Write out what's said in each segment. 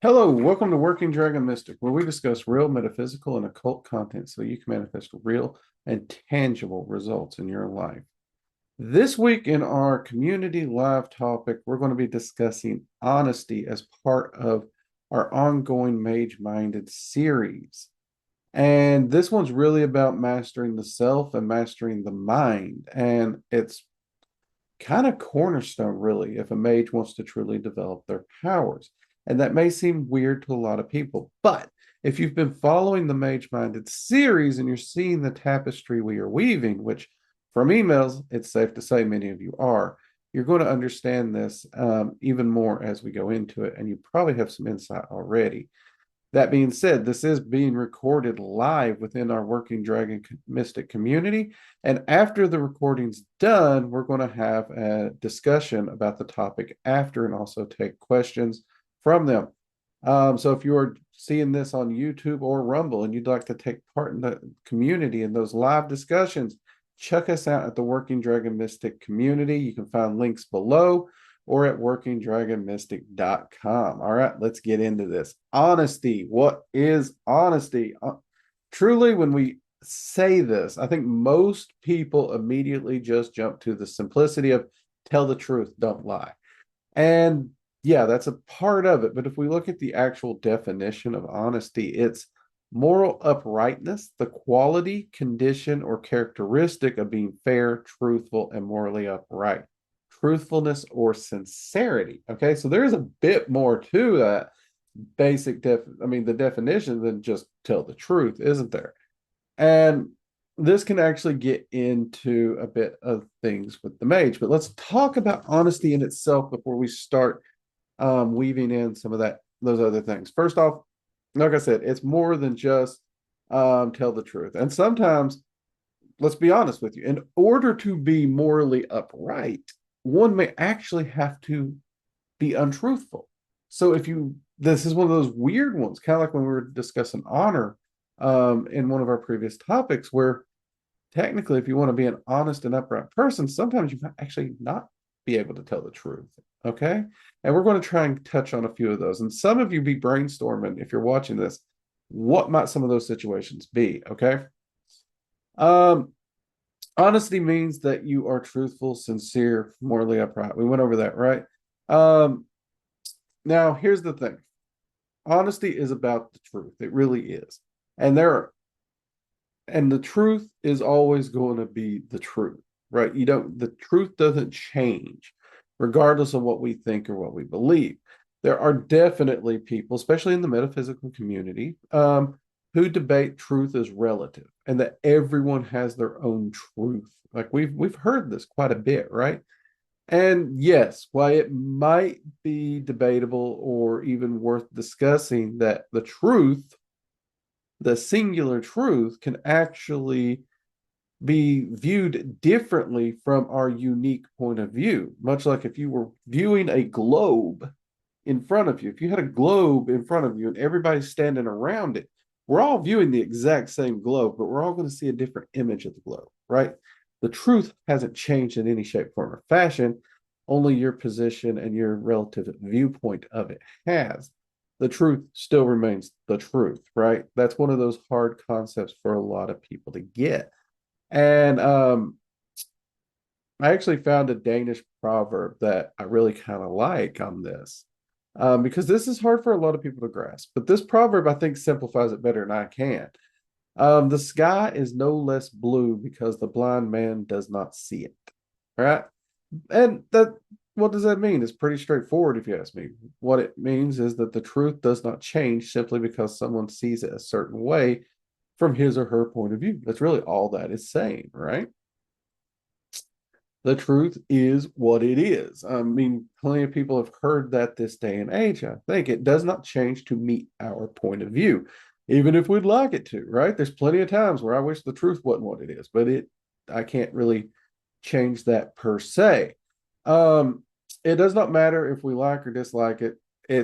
Hello, welcome to Working Dragon Mystic, where we discuss real metaphysical and occult content so you can manifest real and tangible results in your life. This week in our community live topic, we're going to be discussing honesty as part of our ongoing Mage Minded series. And this one's really about mastering the self and mastering the mind. And it's kind of cornerstone, really, if a mage wants to truly develop their powers. And that may seem weird to a lot of people, but if you've been following the Mage Minded series and you're seeing the tapestry we are weaving, which from emails, it's safe to say many of you are, you're going to understand this even more as we go into it. And you probably have some insight already. That being said, this is being recorded live within our Working Dragon Mystic community. And after the recording's done, we're going to have a discussion about the topic after and also take questions from them. So if you are seeing this on YouTube or Rumble and you'd like to take part in the community in those live discussions, check us out at the Working Dragon Mystic community. You can find links below or at workingdragonmystic.com. All right, let's get into this. Honesty. What is honesty? Truly, when we say this, I think most people immediately just jump to the simplicity of tell the truth, don't lie. And yeah, that's a part of it. But if we look at the actual definition of honesty, it's moral uprightness, the quality, condition, or characteristic of being fair, truthful, and morally upright. Truthfulness or sincerity. Okay, so there's a bit more to that the definition than just tell the truth, isn't there? And this can actually get into a bit of things with the mage, but let's talk about honesty in itself before we start weaving in some of those other things. First off, like I said, it's more than just tell the truth. And sometimes, let's be honest with you, in order to be morally upright, one may actually have to be untruthful. So this is one of those weird ones, kind of like when we were discussing honor in one of our previous topics, where technically, if you want to be an honest and upright person, sometimes you might actually not be able to tell the truth. Okay. And we're going to try and touch on a few of those. And some of you be brainstorming if you're watching this, what might some of those situations be? Okay. Um, Honesty means that you are truthful, sincere, morally upright. We went over that, right? Um, Now, here's the thing. Honesty is about the truth. It really is. And the truth is always going to be the truth, right? The truth doesn't change regardless of what we think or what we believe. There are definitely people, especially in the metaphysical community, who debate truth as relative and that everyone has their own truth. Like we've heard this quite a bit, right? And yes, while it might be debatable or even worth discussing that the singular truth, can actually be viewed differently from our unique point of view. Much like if you were viewing a globe in front of you, if you had a globe in front of you and everybody's standing around it, we're all viewing the exact same globe, but we're all going to see a different image of the globe, right? The truth hasn't changed in any shape, form, or fashion. Only your position and your relative viewpoint of it has. The truth still remains the truth, right? That's one of those hard concepts for a lot of people to get. And I actually found a Danish proverb that I really kind of like on this, because this is hard for a lot of people to grasp. But this proverb, I think, simplifies it better than I can. The sky is no less blue because the blind man does not see it. Right? And what does that mean? It's pretty straightforward if you ask me. What it means is that the truth does not change simply because someone sees it a certain way from his or her point of view. That's really all that is saying, right? The truth is what it is. I mean, plenty of people have heard that this day and age. I think it does not change to meet our point of view, even if we'd like it to, right? There's plenty of times where I wish the truth wasn't what it is, but I can't really change that per se. Um, it does not matter if we like or dislike it.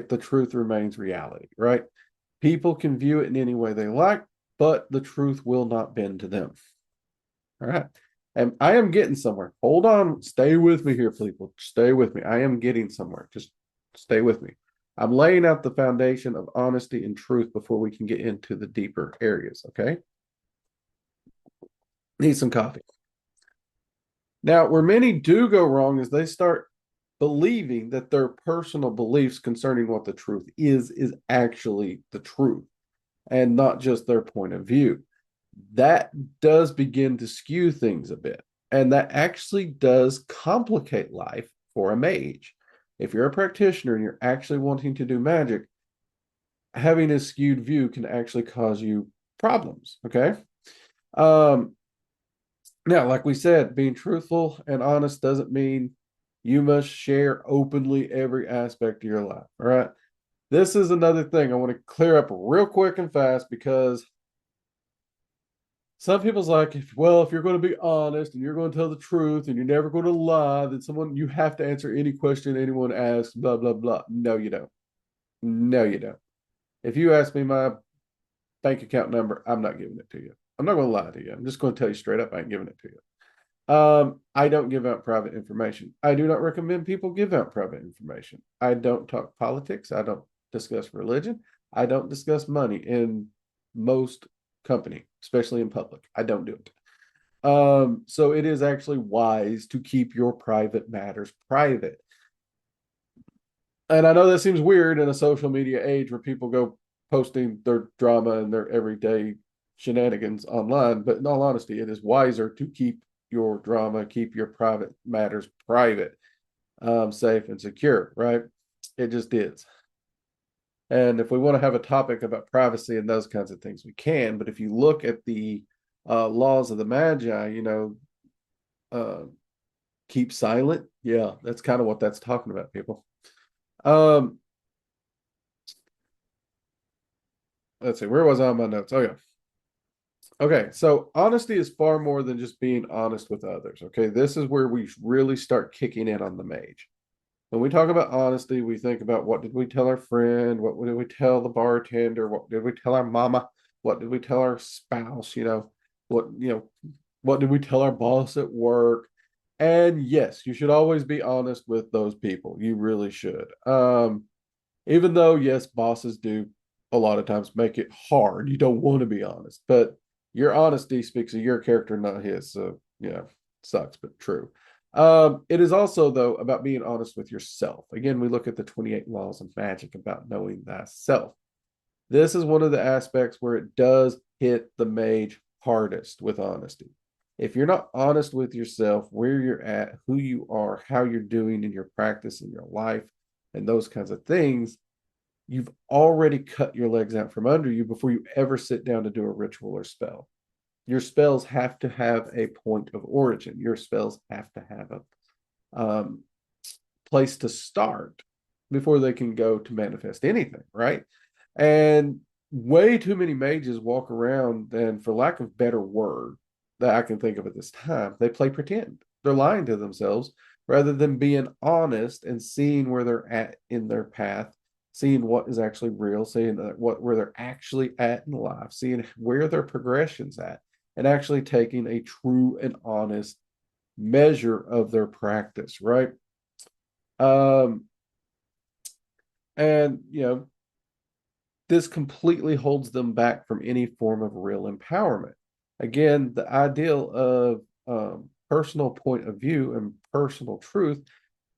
The truth remains reality, right? People can view it in any way they like, but the truth will not bend to them. All right. And I am getting somewhere. Hold on. Stay with me here, people. Stay with me. I am getting somewhere. Just stay with me. I'm laying out the foundation of honesty and truth before we can get into the deeper areas. Okay. Need some coffee. Now, where many do go wrong is they start believing that their personal beliefs concerning what the truth is actually the truth and not just their point of view. That does begin to skew things a bit. And that actually does complicate life for a mage. If you're a practitioner and you're actually wanting to do magic, having a skewed view can actually cause you problems. Okay. Um, Now, like we said, being truthful and honest doesn't mean you must share openly every aspect of your life. All right. This is another thing I want to clear up real quick and fast because some people's like, if you're going to be honest and you're going to tell the truth and you're never going to lie, then you have to answer any question anyone asks, blah, blah, blah. No, you don't. No, you don't. If you ask me my bank account number, I'm not giving it to you. I'm not going to lie to you. I'm just going to tell you straight up, I ain't giving it to you. I don't give out private information. I do not recommend people give out private information. I don't talk politics. I don't discuss religion. I don't discuss money in most company, especially in public. I don't do it. So it is actually wise to keep your private matters private. And I know that seems weird in a social media age where people go posting their drama and their everyday shenanigans online, but in all honesty, it is wiser to keep your drama, keep your private matters private, safe and secure, right? It just is. And if we want to have a topic about privacy and those kinds of things, we can. But if you look at the laws of the Magi, uh, keep silent. Yeah, that's kind of what that's talking about, people. Um, let's see, where was I on my notes? Oh, yeah. Okay, so honesty is far more than just being honest with others. Okay, this is where we really start kicking in on the mage. When we talk about honesty, we think about what did we tell our friend? What did we tell the bartender? What did we tell our mama? What did we tell our spouse? What did we tell our boss at work? And yes, you should always be honest with those people. You really should. Even though, yes, bosses do a lot of times make it hard. You don't want to be honest, but your honesty speaks of your character, not his. So, sucks, but true. It is also, though, about being honest with yourself. Again, we look at the 28 laws of magic about knowing thyself. This is one of the aspects where it does hit the mage hardest with honesty. If you're not honest with yourself, where you're at, who you are, how you're doing in your practice, in your life, and those kinds of things, you've already cut your legs out from under you before you ever sit down to do a ritual or spell. Your spells have to have a point of origin. Your spells have to have a place to start before they can go to manifest anything, right? And way too many mages walk around, and for lack of better word that I can think of at this time, they play pretend. They're lying to themselves rather than being honest and seeing where they're at in their path, seeing what is actually real, seeing where they're actually at in life, seeing where their progression's at, and actually taking a true and honest measure of their practice, right? Um, and this completely holds them back from any form of real empowerment. Again, the ideal of personal point of view and personal truth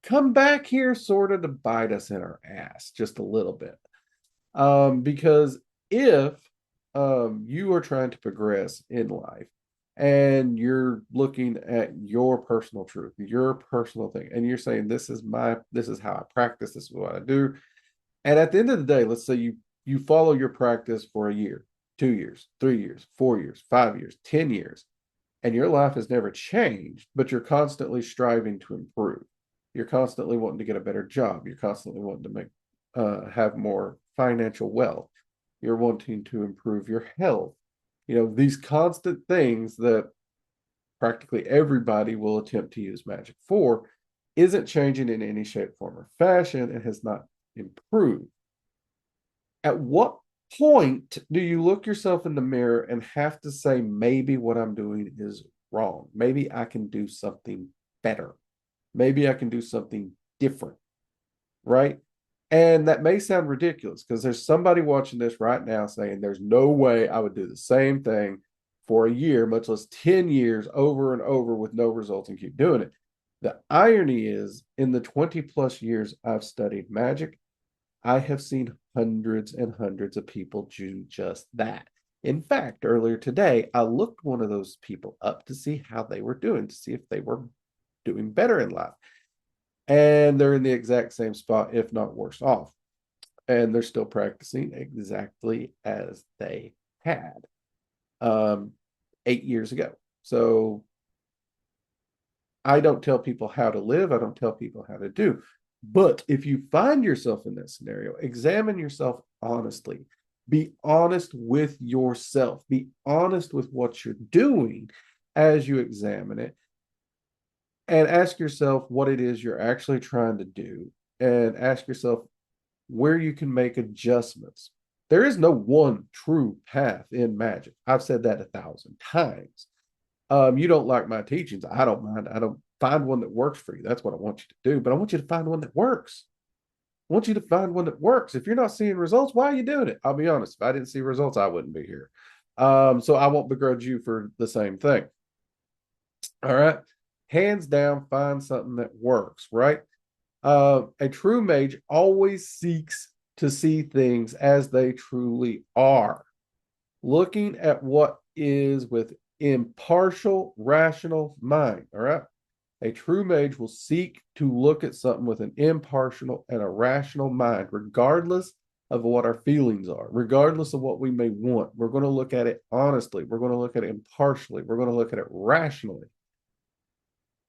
come back here sort of to bite us in our ass just a little bit. Because if you are trying to progress in life and you're looking at your personal truth, your personal thing, and you're saying, this is how I practice, this is what I do. And at the end of the day, let's say you follow your practice for a year, 2 years, 3 years, 4 years, 5 years, 10 years, and your life has never changed, but you're constantly striving to improve. You're constantly wanting to get a better job. You're constantly wanting to have more financial wealth. You're wanting to improve your health. These constant things that practically everybody will attempt to use magic for isn't changing in any shape, form, or fashion and has not improved. At what point do you look yourself in the mirror and have to say, maybe what I'm doing is wrong? Maybe I can do something better. Maybe I can do something different, right? And that may sound ridiculous because there's somebody watching this right now saying there's no way I would do the same thing for a year, much less 10 years over and over with no results and keep doing it. The irony is, in the 20 plus years I've studied magic, I have seen hundreds and hundreds of people do just that. In fact, earlier today, I looked one of those people up to see how they were doing, to see if they were doing better in life. And they're in the exact same spot, if not worse off. And they're still practicing exactly as they had 8 years ago. So I don't tell people how to live. I don't tell people how to do. But if you find yourself in that scenario, examine yourself honestly. Be honest with yourself. Be honest with what you're doing as you examine it. And ask yourself what it is you're actually trying to do. And ask yourself where you can make adjustments. There is no one true path in magic. I've said that 1,000 times. You don't like my teachings. I don't mind. I don't find one that works for you. That's what I want you to do. But I want you to find one that works. I want you to find one that works. If you're not seeing results, why are you doing it? I'll be honest. If I didn't see results, I wouldn't be here. So I won't begrudge you for the same thing. All right. Hands down, find something that works, right? A true mage always seeks to see things as they truly are, looking at what is with impartial, rational mind. All right. A true mage will seek to look at something with an impartial and a rational mind, regardless of what our feelings are, regardless of what we may want. We're going to look at it honestly. We're going to look at it impartially. We're going to look at it rationally.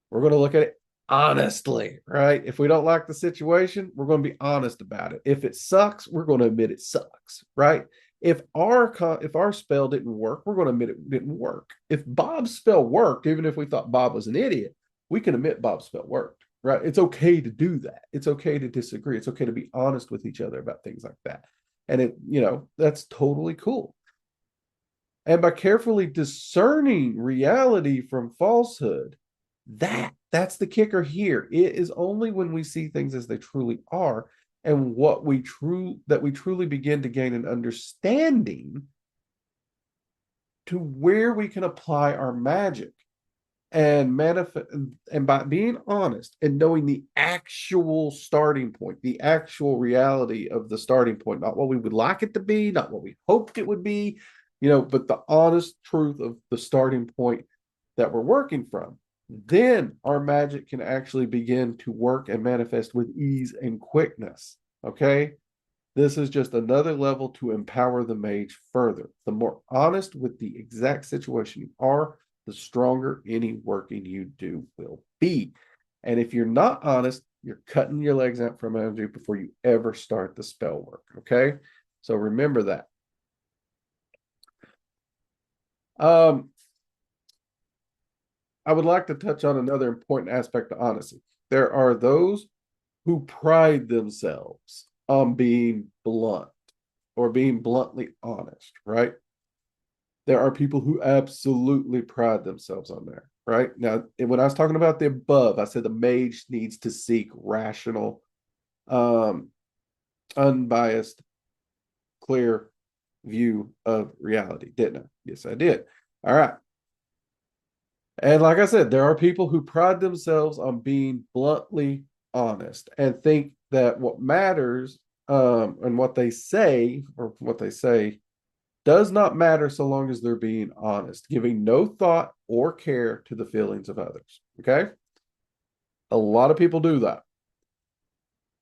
We're going to look at it honestly, right? If we don't like the situation, we're going to be honest about it. If it sucks, we're going to admit it sucks, right? If our spell didn't work, we're going to admit it didn't work. If Bob's spell worked, even if we thought Bob was an idiot, we can admit Bob's spell worked, right? It's okay to do that. It's okay to disagree. It's okay to be honest with each other about things like that. And that's totally cool. And by carefully discerning reality from falsehood, that's the kicker here. It is only when we see things as they truly are and that we truly begin to gain an understanding to where we can apply our magic and manifest. And by being honest and knowing the actual starting point, the actual reality of the starting point, not what we would like it to be, not what we hoped it would be, but the honest truth of the starting point that we're working from, then our magic can actually begin to work and manifest with ease and quickness. Okay. This is just another level to empower the mage further. The more honest with the exact situation you are, the stronger any working you do will be. And if you're not honest, you're cutting your legs out from under you before you ever start the spell work. Okay. So remember that. I would like to touch on another important aspect of honesty. There are those who pride themselves on being blunt or being bluntly honest, right? There are people who absolutely pride themselves on that, right? Now, when I was talking about the above, I said the mage needs to seek rational, unbiased, clear view of reality, didn't I? Yes, I did. All right. And like I said, there are people who pride themselves on being bluntly honest and think that what matters and what they say does not matter so long as they're being honest, giving no thought or care to the feelings of others. Okay? A lot of people do that.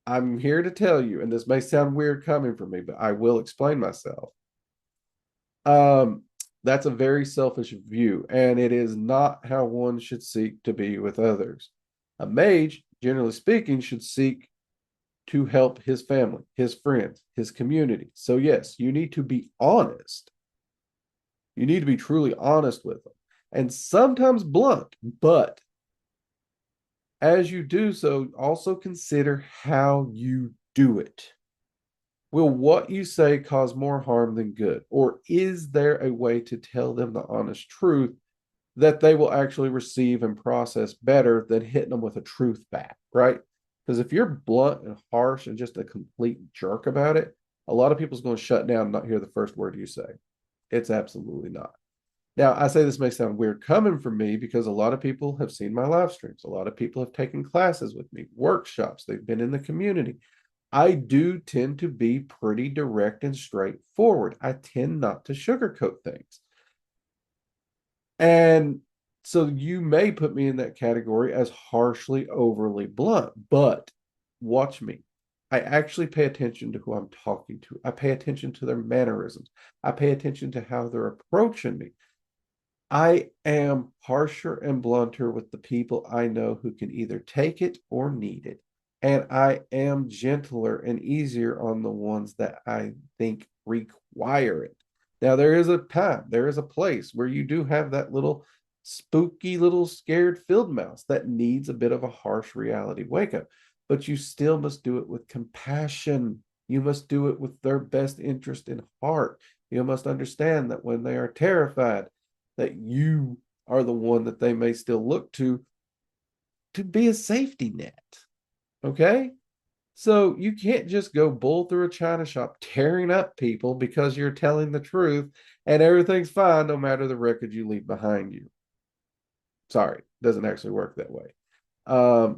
I'm here to tell you, and this may sound weird coming from me, but I will explain myself. That's a very selfish view, and it is not how one should seek to be with others. A mage, generally speaking, should seek to help his family, his friends, his community. So yes, you need to be honest. You need to be truly honest with them, and sometimes blunt, but as you do so, also consider how you do it. Will what you say cause more harm than good? Or is there a way to tell them the honest truth that they will actually receive and process better than hitting them with a truth back, right? Because if you're blunt and harsh and just a complete jerk about it, a lot of people's going to shut down and not hear the first word you say. It's absolutely not. Now, I say this may sound weird coming from me because a lot of people have seen my live streams. A lot of people have taken classes with me, workshops, they've been in the community. I do tend to be pretty direct and straightforward. I tend not to sugarcoat things. And so you may put me in that category as harshly overly blunt, but watch me. I actually pay attention to who I'm talking to. I pay attention to their mannerisms. I pay attention to how they're approaching me. I am harsher and blunter with the people I know who can either take it or need it. And I am gentler and easier on the ones that I think require it. Now, there is a time, there is a place where you do have that little spooky little scared field mouse that needs a bit of a harsh reality wake up, but you still must do it with compassion. You must do it with their best interest in heart. You must understand that when they are terrified, that you are the one that they may still look to be a safety net. Okay? So you can't just go bull through a china shop tearing up people because you're telling the truth and everything's fine no matter the wreckage you leave behind you. Sorry, it doesn't actually work that way.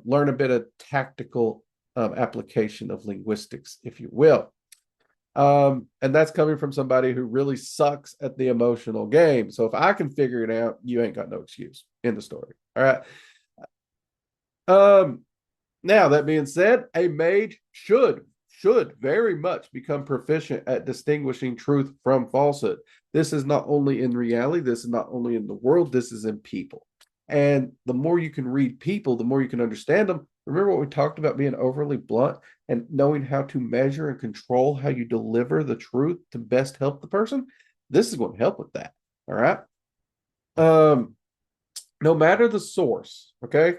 Learn a bit of tactical application of linguistics, if you will. And that's coming from somebody who really sucks at the emotional game. So if I can figure it out, you ain't got no excuse in the story. All right. Now that being said, a mage should very much become proficient at distinguishing truth from falsehood. This is not only in reality, this is not only in the world, this is in people. And the more you can read people, the more you can understand them. Remember what we talked about being overly blunt and knowing how to measure and control how you deliver the truth to best help the person? This is going to help with that. All right. No matter the source, okay?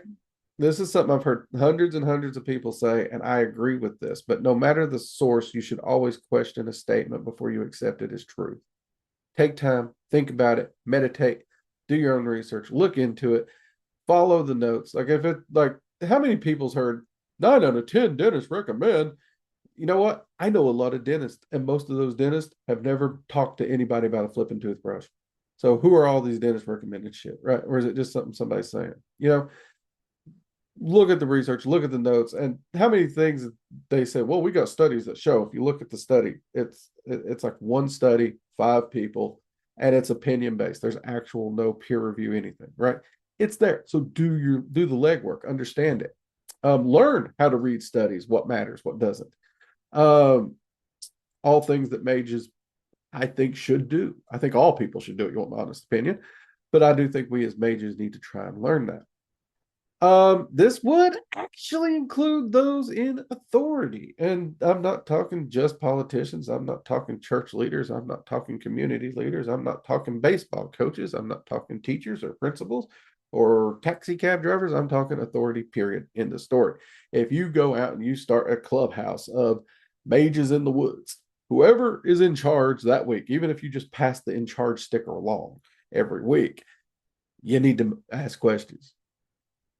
This is something I've heard hundreds and hundreds of people say, and I agree with this. But no matter the source, you should always question a statement before you accept it as truth. Take time, think about it, meditate, do your own research, look into it, follow the notes. Like if it like how many people's heard 9 out of 10 dentists recommend? You know what? I know a lot of dentists, and most of those dentists have never talked to anybody about a flipping toothbrush. So who are all these dentists recommending shit, right? Or is it just something somebody's saying? Look at the research, look at the notes, and how many things they say, well, we got studies that show if you look at the study, it's like one study, 5 people, and it's opinion based. There's actual no peer review anything, right? It's there. So do the legwork, understand it. Learn how to read studies, what matters, what doesn't. All things that mages, I think, should do. I think all people should do it, you want my honest opinion. But I do think we as mages need to try and learn that. This would actually include those in authority. And I'm not talking just politicians. I'm not talking church leaders. I'm not talking community leaders. I'm not talking baseball coaches. I'm not talking teachers or principals or taxi cab drivers. I'm talking authority, period, in the story. If you go out and you start a clubhouse of mages in the woods, whoever is in charge that week, even if you just pass the in charge sticker along every week, you need to ask questions.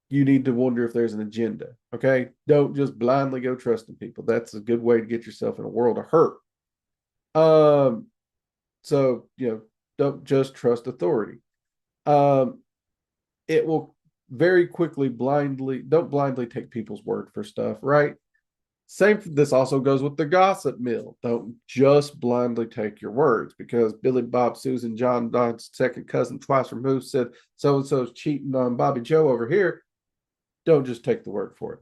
You need to wonder if there's an agenda. Okay. Don't just blindly go trusting people. That's a good way to get yourself in a world of hurt. So, don't just trust authority. It will very quickly don't blindly take people's word for stuff, right? This also goes with the gossip mill. Don't just blindly take your words because Billy Bob, Susan, John Don's second cousin, twice removed, said so and so's cheating on Bobby Joe over here. Don't just take the word for it.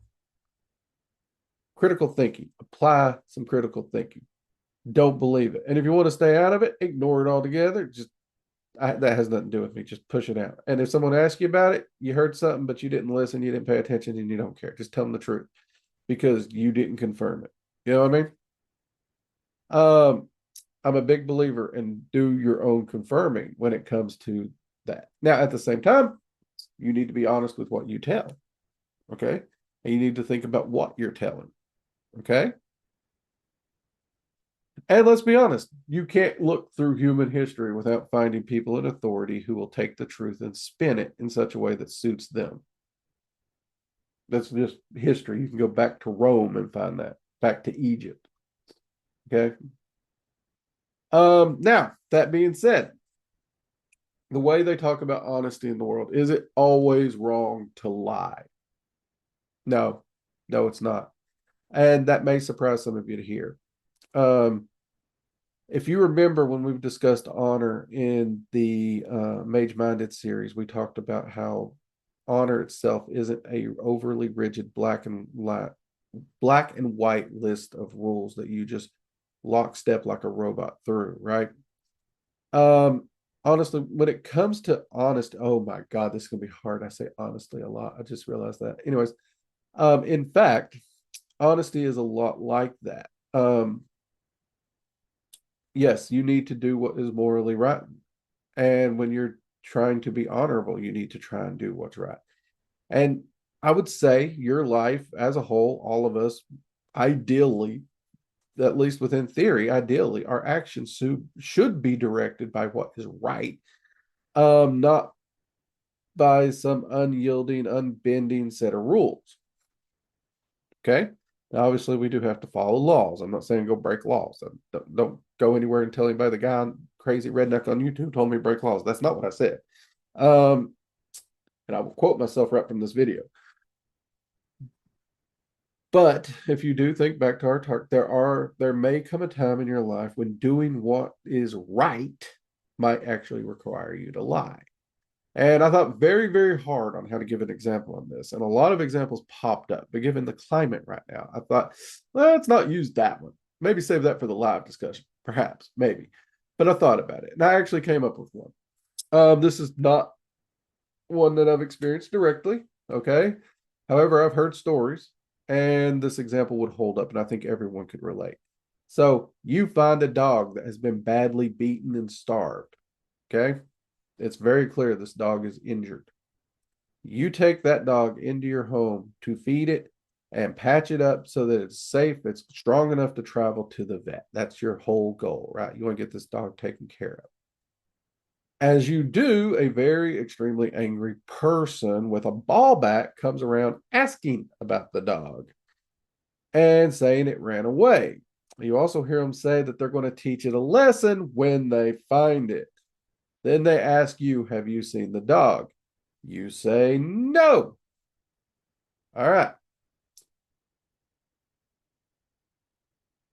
Critical thinking. Apply some critical thinking. Don't believe it. And if you want to stay out of it, ignore it altogether. That has nothing to do with me. Just push it out. And if someone asks you about it, you heard something, but you didn't listen, you didn't pay attention, and you don't care. Just tell them the truth because you didn't confirm it. You know what I mean? I'm a big believer in do your own confirming when it comes to that. Now, at the same time, you need to be honest with what you tell. Okay. And you need to think about what you're telling. Okay. And let's be honest, you can't look through human history without finding people in authority who will take the truth and spin it in such a way that suits them. That's just history. You can go back to Rome and find that, back to Egypt. Okay. Now that being said, the way they talk about honesty in the world, is it always wrong to lie? No, no, it's not. And that may surprise some of you to hear. Um, if you remember when we've discussed honor in the Mage Minded series, we talked about how honor itself isn't a overly rigid black and white list of rules that you just lockstep like a robot through, right? Um, Honestly, when it comes to honest, oh my God, this is gonna be hard. I say honestly a lot. I just realized that. Anyways, in fact, honesty is a lot like that. Yes, you need to do what is morally right. And when you're trying to be honorable, you need to try and do what's right. And I would say your life as a whole, all of us, ideally, at least within theory, ideally, our actions should be directed by what is right, not by some unyielding, unbending set of rules. Okay. Now, obviously, we do have to follow laws. I'm not saying go break laws. Don't go anywhere and tell anybody the guy crazy redneck on YouTube told me to break laws. That's not what I said. Um, and I will quote myself right from this video. But if you do think back to our talk, there may come a time in your life when doing what is right might actually require you to lie. And I thought very, very hard on how to give an example on this. And a lot of examples popped up. But given the climate right now, I thought, well, let's not use that one. Maybe save that for the live discussion. Perhaps, maybe. But I thought about it. And I actually came up with one. This is not one that I've experienced directly. Okay. However, I've heard stories, and this example would hold up, and I think everyone could relate. So you find a dog that has been badly beaten and starved. Okay. It's very clear this dog is injured. You take that dog into your home to feed it and patch it up so that it's safe, it's strong enough to travel to the vet. That's your whole goal, right? You want to get this dog taken care of. As you do, a very extremely angry person with a ball bat comes around asking about the dog and saying it ran away. You also hear them say that they're going to teach it a lesson when they find it. Then they ask you, have you seen the dog? You say no. All right.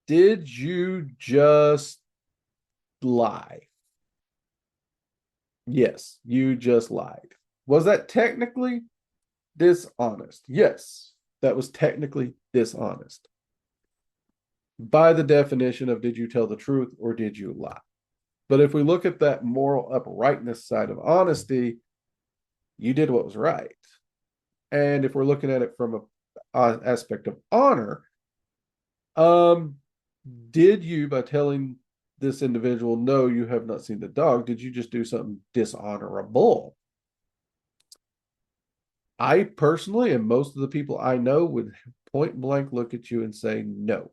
Did you just lie? Yes, you just lied. Was that technically dishonest? Yes, that was technically dishonest. By the definition of did you tell the truth or did you lie? But if we look at that moral uprightness side of honesty, you did what was right. And if we're looking at it from a aspect of honor, did you, by telling this individual, no, you have not seen the dog, did you just do something dishonorable? I personally, and most of the people I know, would point blank look at you and say, no,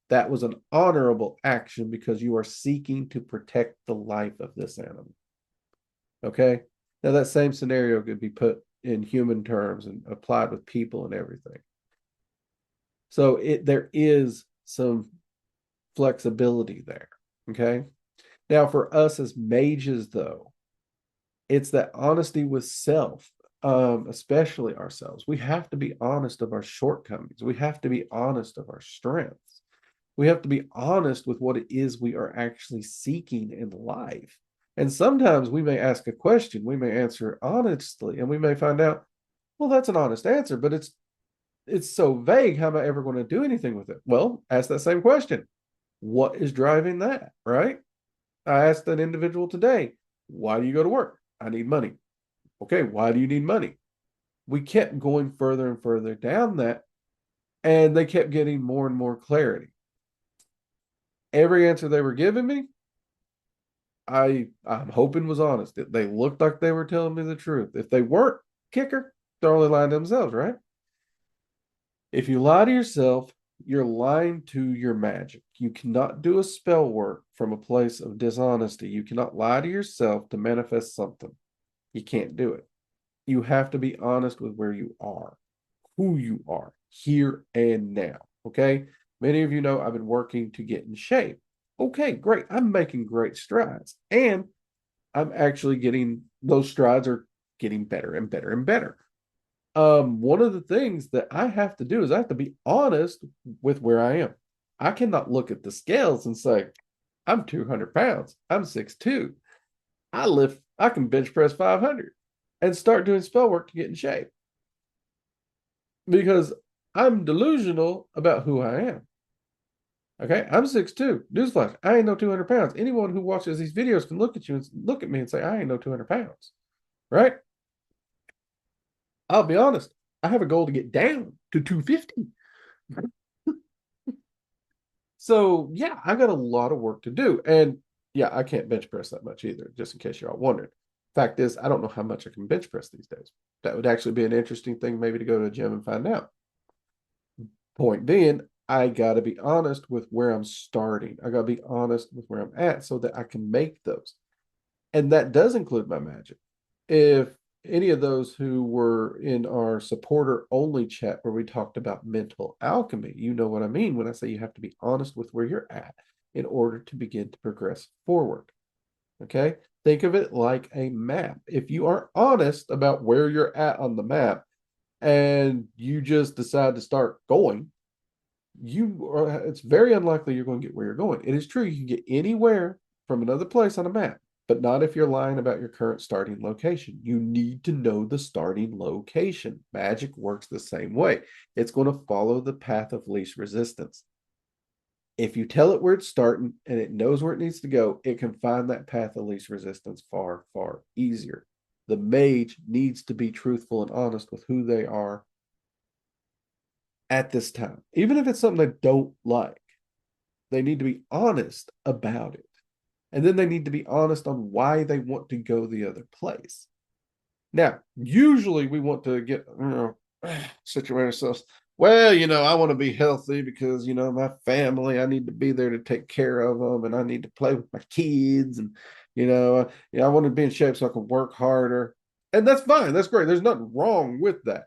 that was an honorable action because you are seeking to protect the life of this animal. Okay. Now, that same scenario could be put in human terms and applied with people and everything. So there is some flexibility there. Okay. Now, for us as mages, though, it's that honesty with self, especially ourselves. We have to be honest of our shortcomings. We have to be honest of our strengths. We have to be honest with what it is we are actually seeking in life. And sometimes we may ask a question, we may answer honestly, and we may find out, well, that's an honest answer, but it's so vague. How am I ever going to do anything with it? Well, ask that same question. What is driving that, right? I asked an individual today, why do you go to work? I need money. Okay, why do you need money? We kept going further and further down that, and they kept getting more and more clarity. Every answer they were giving me, I'm hoping was honest. They looked like they were telling me the truth. If they weren't, kicker, they're only lying to themselves, right? If you lie to yourself, you're lying to your magic. You cannot do a spell work from a place of dishonesty. You cannot lie to yourself to manifest something. You can't do it. You have to be honest with where you are. who you are here and now. Okay. Many of you know I've been working to get in shape. Okay, great. I'm making great strides. And I'm actually getting those strides are getting better and better and better. One of the things that I have to do is I have to be honest with where I am. I cannot look at the scales and say, I'm 200 pounds. I'm 6'2". I can bench press 500 and start doing spell work to get in shape because I'm delusional about who I am. Okay, I'm 6'2". Newsflash, I ain't no 200 pounds. Anyone who watches these videos can look at you and look at me and say, I ain't no 200 pounds. Right? I'll be honest. I have a goal to get down to 250. So, yeah, I got a lot of work to do. And yeah, I can't bench press that much either, just in case you're all wondering. Fact is, I don't know how much I can bench press these days. That would actually be an interesting thing, maybe to go to a gym and find out. Point being, I got to be honest with where I'm starting. I got to be honest with where I'm at so that I can make those. And that does include my Magick. If any of those who were in our supporter only chat where we talked about mental alchemy, you know what I mean when I say you have to be honest with where you're at in order to begin to progress forward. Okay? Think of it like a map. If you are honest about where you're at on the map and you just decide to start going, it's very unlikely you're going to get where you're going. It is true you can get anywhere from another place on a map, but not if you're lying about your current starting location. You need to know the starting location. Magic works the same way. It's going to follow the path of least resistance. If you tell it where it's starting and it knows where it needs to go, it can find that path of least resistance far, far easier. The mage needs to be truthful and honest with who they are at this time. Even if it's something they don't like, they need to be honest about it. And then they need to be honest on why they want to go the other place. Now, usually we want to get, situate ourselves. Well, I want to be healthy because, my family, I need to be there to take care of them and I need to play with my kids. And, I want to be in shape so I can work harder. And that's fine. That's great. There's nothing wrong with that.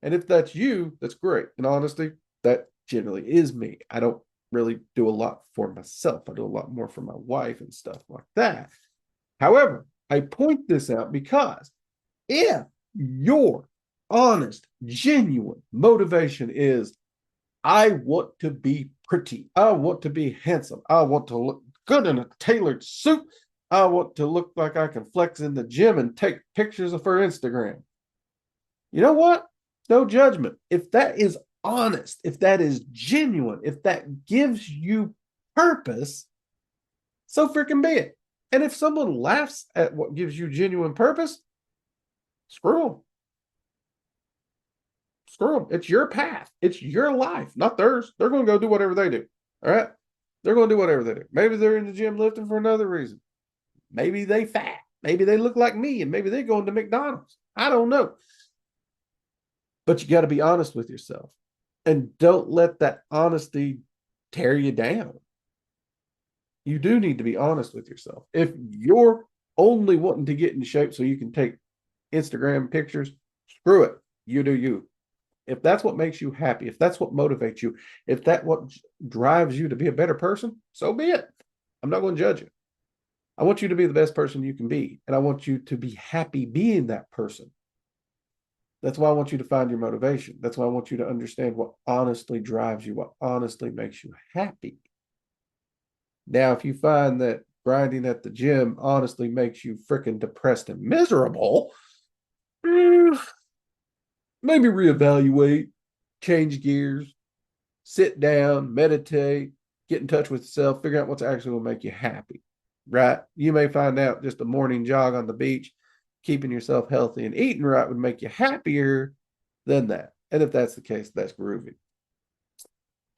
And if that's you, that's great. In honesty, that generally is me. I don't really do a lot for myself. I do a lot more for my wife and stuff like that. However, I point this out because if your honest, genuine motivation is, I want to be pretty, I want to be handsome, I want to look good in a tailored suit, I want to look like I can flex in the gym and take pictures for Instagram. You know what? No judgment. If that is honest, if that is genuine, if that gives you purpose, so freaking be it. And if someone laughs at what gives you genuine purpose, screw them. Screw them. It's your path. It's your life, not theirs. They're going to go do whatever they do. All right? They're going to do whatever they do. Maybe they're in the gym lifting for another reason. Maybe they fat. Maybe they look like me and maybe they're going to McDonald's. I don't know. But you got to be honest with yourself and don't let that honesty tear you down. You do need to be honest with yourself. If you're only wanting to get in shape so you can take Instagram pictures, screw it. You do you. If that's what makes you happy, if that's what motivates you, if that's what drives you to be a better person, so be it. I'm not going to judge you. I want you to be the best person you can be, and I want you to be happy being that person. That's why I want you to find your motivation. That's why I want you to understand what honestly drives you, what honestly makes you happy. Now, if you find that grinding at the gym honestly makes you freaking depressed and miserable, maybe reevaluate, change gears, sit down, meditate, get in touch with yourself, figure out what's actually going to make you happy, right? You may find out just a morning jog on the beach, keeping yourself healthy and eating right would make you happier than that. And if that's the case, that's groovy.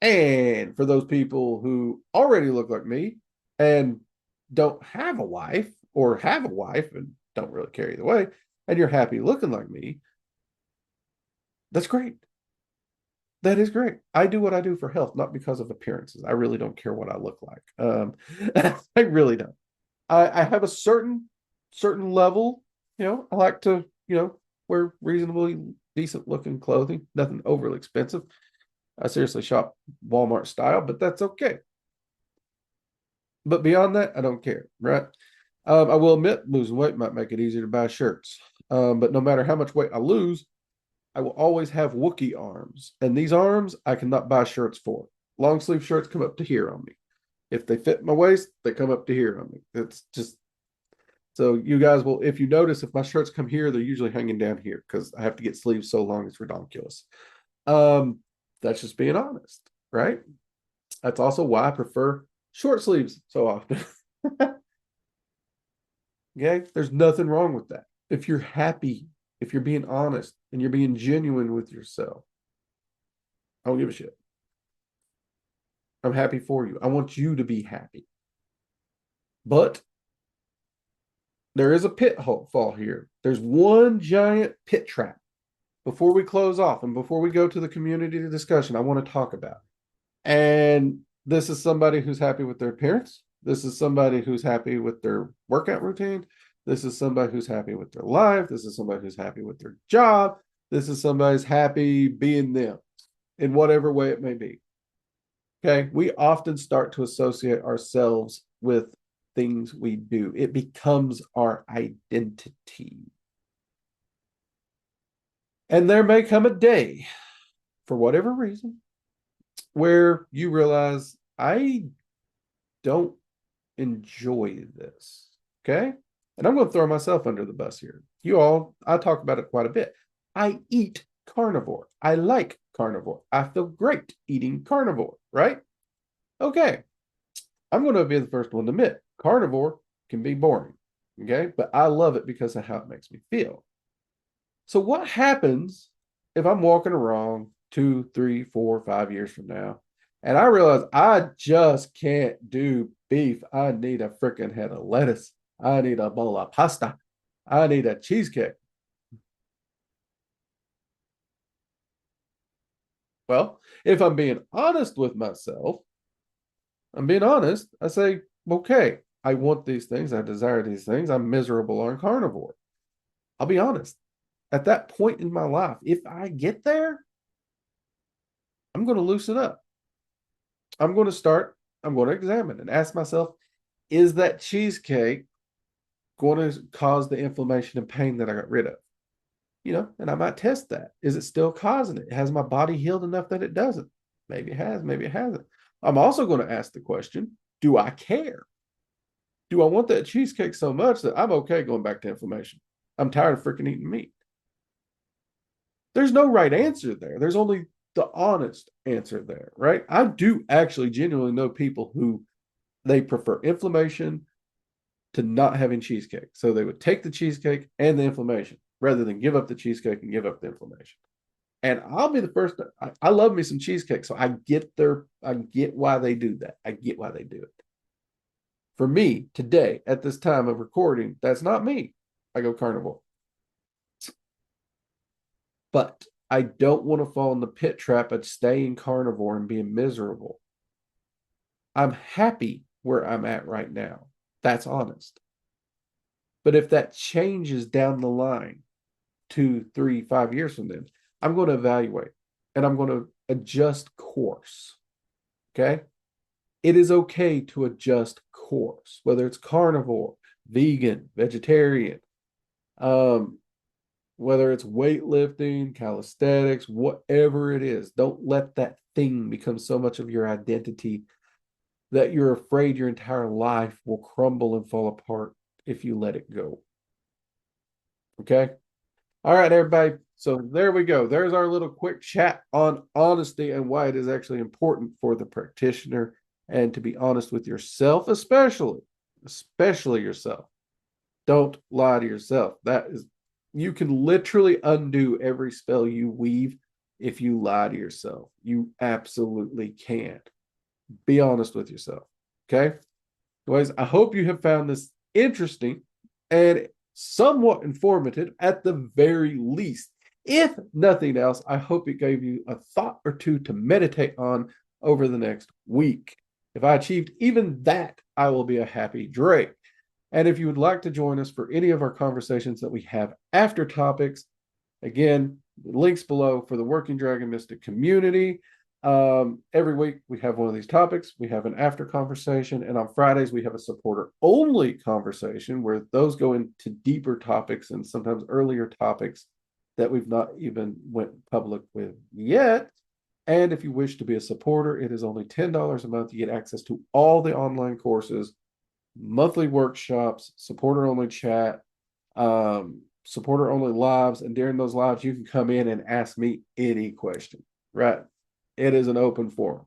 And for those people who already look like me and don't have a wife or have a wife and don't really care either way, and you're happy looking like me, that's great. That is great. I do what I do for health, not because of appearances. I really don't care what I look like. I really don't. I have a certain level, I like to, wear reasonably decent looking clothing, nothing overly expensive. I seriously shop Walmart style, but that's okay. But beyond that, I don't care, right? I will admit losing weight might make it easier to buy shirts. But no matter how much weight I lose, I will always have Wookiee arms. And these arms I cannot buy shirts for. Long sleeve shirts come up to here on me. If they fit my waist, they come up to here on me. It's just so you guys will, if you notice, if my shirts come here, they're usually hanging down here because I have to get sleeves so long it's ridiculous. Um, that's just being honest, right? That's also why I prefer short sleeves so often. Okay, there's nothing wrong with that. If you're happy, if you're being honest and you're being genuine with yourself, I don't give a shit. I'm happy for you. I want you to be happy. But there is a pitfall here. There's one giant pit trap. Before we close off and before we go to the community discussion, I want to talk about. And this is somebody who's happy with their appearance. This is somebody who's happy with their workout routine. This is somebody who's happy with their life. This is somebody who's happy with their job. This is somebody who's happy being them in whatever way it may be. Okay. We often start to associate ourselves with things we do. It becomes our identity. And there may come a day, for whatever reason, where you realize, I don't enjoy this. Okay. And I'm going to throw myself under the bus here. I talk about it quite a bit. I eat carnivore. I like carnivore. I feel great eating carnivore, right? Okay. I'm going to be the first one to admit carnivore can be boring. Okay. But I love it because of how it makes me feel. So what happens if I'm walking around 2, 3, 4, 5 years from now, and I realize I just can't do beef? I need a freaking head of lettuce. I need a bowl of pasta. I need a cheesecake. Well, if I'm being honest with myself, I'm being honest. I say, okay, I want these things. I desire these things. I'm miserable on carnivore. I'll be honest. At that point in my life, if I get there, I'm going to loosen up. I'm going to examine and ask myself, is that cheesecake going to cause the inflammation and pain that I got rid of? And I might test that. Is it still causing it? Has my body healed enough that it doesn't? Maybe it has, maybe it hasn't. I'm also going to ask the question, do I care? Do I want that cheesecake so much that I'm okay going back to inflammation? I'm tired of freaking eating meat. There's no right answer there. There's only the honest answer there, right? I do actually genuinely know people who they prefer inflammation to not having cheesecake. So they would take the cheesecake and the inflammation rather than give up the cheesecake and give up the inflammation. And I'll be the first. I love me some cheesecake. So I get why they do that. I get why they do it. For me today, at this time of recording, that's not me. I go carnivore. But I don't want to fall in the pit trap of staying carnivore and being miserable. I'm happy where I'm at right now. That's honest. But if that changes down the line, 2, 3, 5 years from then, I'm going to evaluate and I'm going to adjust course. Okay. It is okay to adjust course, whether it's carnivore, vegan, vegetarian, whether it's weightlifting, calisthenics, whatever it is. Don't let that thing become so much of your identity that you're afraid your entire life will crumble and fall apart if you let it go. Okay? All right, everybody. So there we go. There's our little quick chat on honesty and why it is actually important for the practitioner and to be honest with yourself, especially yourself. Don't lie to yourself. You can literally undo every spell you weave if you lie to yourself. You absolutely can't. Be honest with yourself. Okay? Anyways, I hope you have found this interesting and somewhat informative at the very least. If nothing else, I hope it gave you a thought or two to meditate on over the next week. If I achieved even that, I will be a happy Drake. And if you would like to join us for any of our conversations that we have after topics, again, Links below for the Working Dragon Mystic community. Every week we have one of these topics. We have an after conversation, and on Fridays we have a supporter only conversation where those go into deeper topics and sometimes earlier topics that we've not even went public with yet. And if you wish to be a supporter, it is only $10 a month. You get access to all the online courses, monthly workshops, supporter only chat, supporter only lives. And during those lives, you can come in and ask me any question, right? It is an open forum.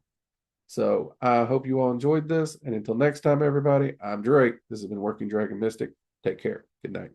So I hope you all enjoyed this. And until next time, everybody, I'm Drake. This has been Working Dragon Mystic. Take care. Good night.